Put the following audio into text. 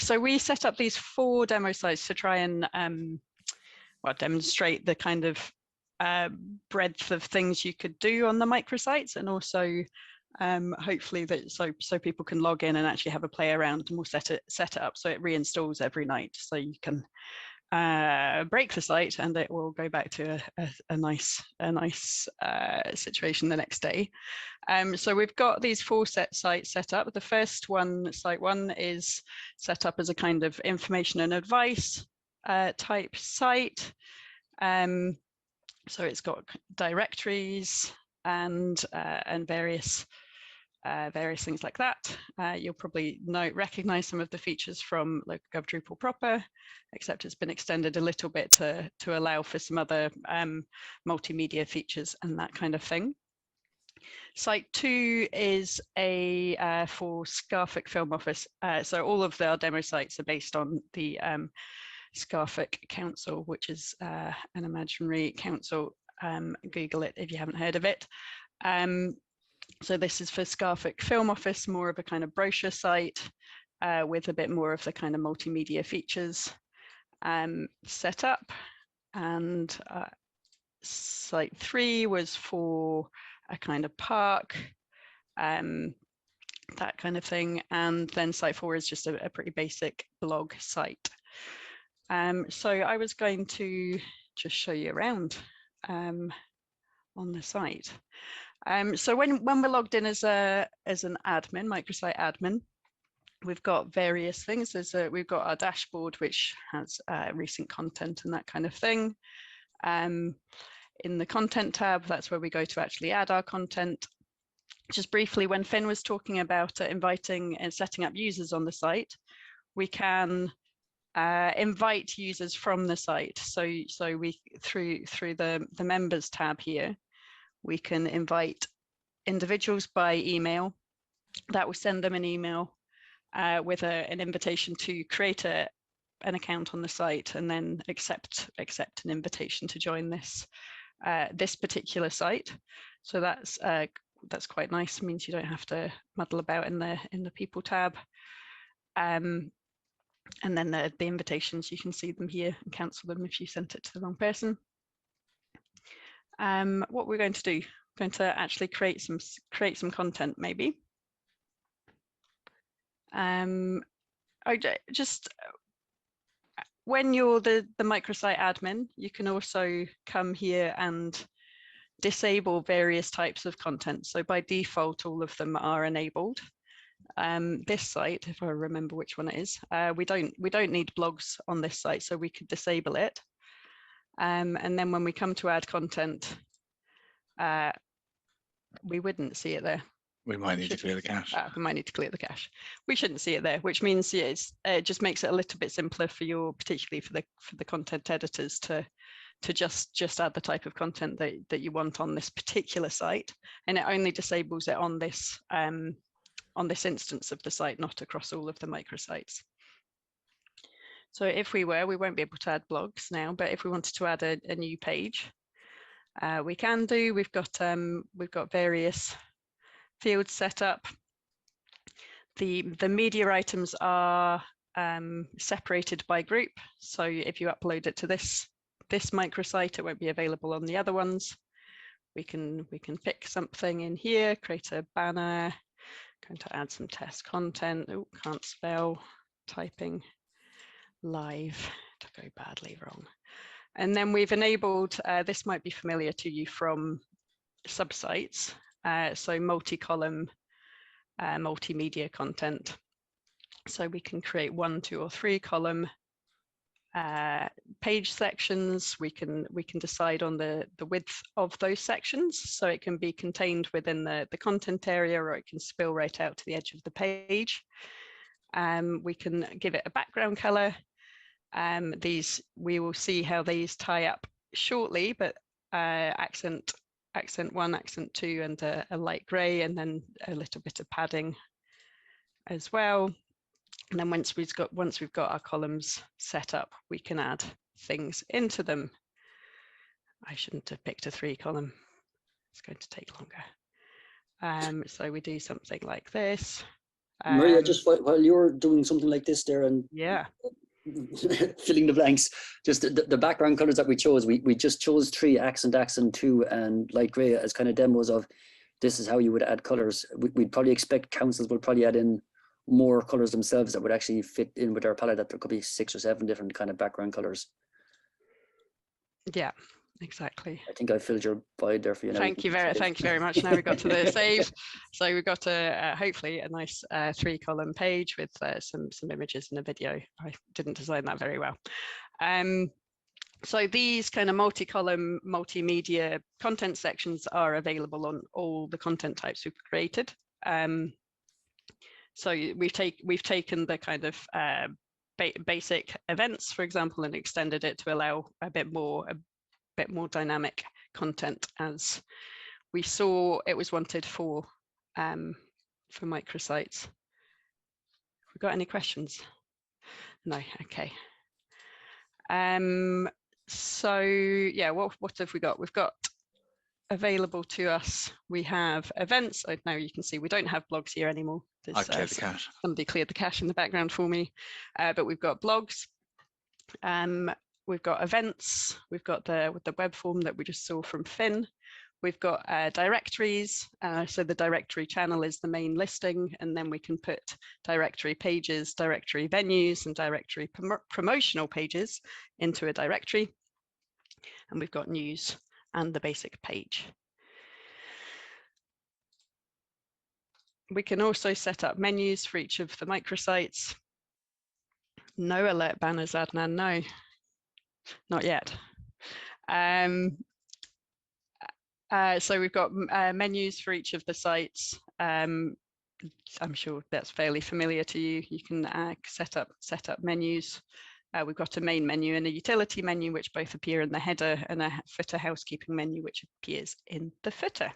So we set up these 4 demo sites to try and well, demonstrate the kind of breadth of things you could do on the microsites, and also hopefully that so people can log in and actually have a play around, and we'll set it up so it reinstalls every night, so you can break the site and it will go back to a nice situation the next day. So we've got these 4 sites set up. The first one, site 1, is set up as a kind of information and advice type site. So it's got directories and various things like that. You'll probably recognize some of the features from LocalGov Drupal proper, except it's been extended a little bit to allow for some other multimedia features and that kind of thing. Site 2 is for Scarfic Film Office. So all of our demo sites are based on the Scarfic Council, which is an imaginary council. Google it if you haven't heard of it. So this is for Scarfic Film Office, more of a kind of brochure site with a bit more of the kind of multimedia features set up. And site 3 was for a kind of park, that kind of thing. And then site 4 is just a pretty basic blog site. So I was going to just show you around on the site. So when we're logged in as an admin, microsite admin, we've got various things. We've got our dashboard, which has recent content and that kind of thing. In the content tab, that's where we go to actually add our content. Just briefly, when Finn was talking about inviting and setting up users on the site, we can invite users from the site. So we through the members tab here, we can invite individuals by email. That will send them an email with an invitation to create an account on the site, and then accept an invitation to join this particular site. So that's quite nice. It means you don't have to muddle about in the people tab. And then the invitations, you can see them here and cancel them if you sent it to the wrong person. What we're going to do, we're going to actually create some content maybe. When you're the microsite admin, you can also come here and disable various types of content. So by default, all of them are enabled. This site, if I remember which one it is, we don't need blogs on this site, so we could disable it. And then when we come to add content, we wouldn't see it there. We might need to clear the cache. We might need to clear the cache. We shouldn't see it there, which means it just makes it a little bit simpler for particularly for the content editors to just add the type of content that you want on this particular site, and it only disables it on this instance of the site, not across all of the microsites. So if we won't be able to add blogs now, but if we wanted to add a new page, we can do. We've got various fields set up. The media items are separated by group. So if you upload it to this microsite, it won't be available on the other ones. We can pick something in here, create a banner. Going to add some test content. Oh, can't spell. Typing live to go badly wrong. And then we've enabled, this might be familiar to you from subsites, so multi-column multimedia content. So we can create 1, 2, or 3 column page sections. We can decide on the width of those sections, so it can be contained within the content area, or it can spill right out to the edge of the page. We can give it a background color. We will see how these tie up shortly, but accent 1, accent 2, and a light gray, and then a little bit of padding as well. And then once we've got our columns set up, we can add things into them. I shouldn't have picked a 3 column. It's going to take longer. So we do something like this. Maria, just while you're doing something like this there and yeah, filling the blanks, just the background colors that we chose, we just chose 3, accent 2 and light gray, as kind of demos of this is how you would add colors. We'd probably expect councils will probably add in more colors themselves that would actually fit in with our palette, that there could be 6 or 7 different kind of background colors. yeah, exactly. I think I filled your void there for you now. Thank you very much. Now we got to the save. So we've got hopefully a nice 3-column page with some images and a video. I didn't design that very well. So these kind of multi-column, multimedia content sections are available on all the content types we've created. So we've taken the kind of basic events, for example, and extended it to allow a bit more dynamic content, as we saw it was wanted for microsites. Have we got any questions? No, okay. So yeah, what have we got? We've got available to us, we have events. Now you can see we don't have blogs here anymore. I've cleared the cache. Somebody cleared the cache in the background for me, but we've got blogs. We've got events. We've got with the web form that we just saw from Finn. We've got directories. So the directory channel is the main listing, and then we can put directory pages, directory venues, and directory promotional pages into a directory. And we've got news and the basic page. We can also set up menus for each of the microsites. No alert banners, Adnan, no, not yet. So we've got menus for each of the sites. I'm sure that's fairly familiar to you. You can set up menus. We've got a main menu and a utility menu, which both appear in the header, and a footer housekeeping menu, which appears in the footer.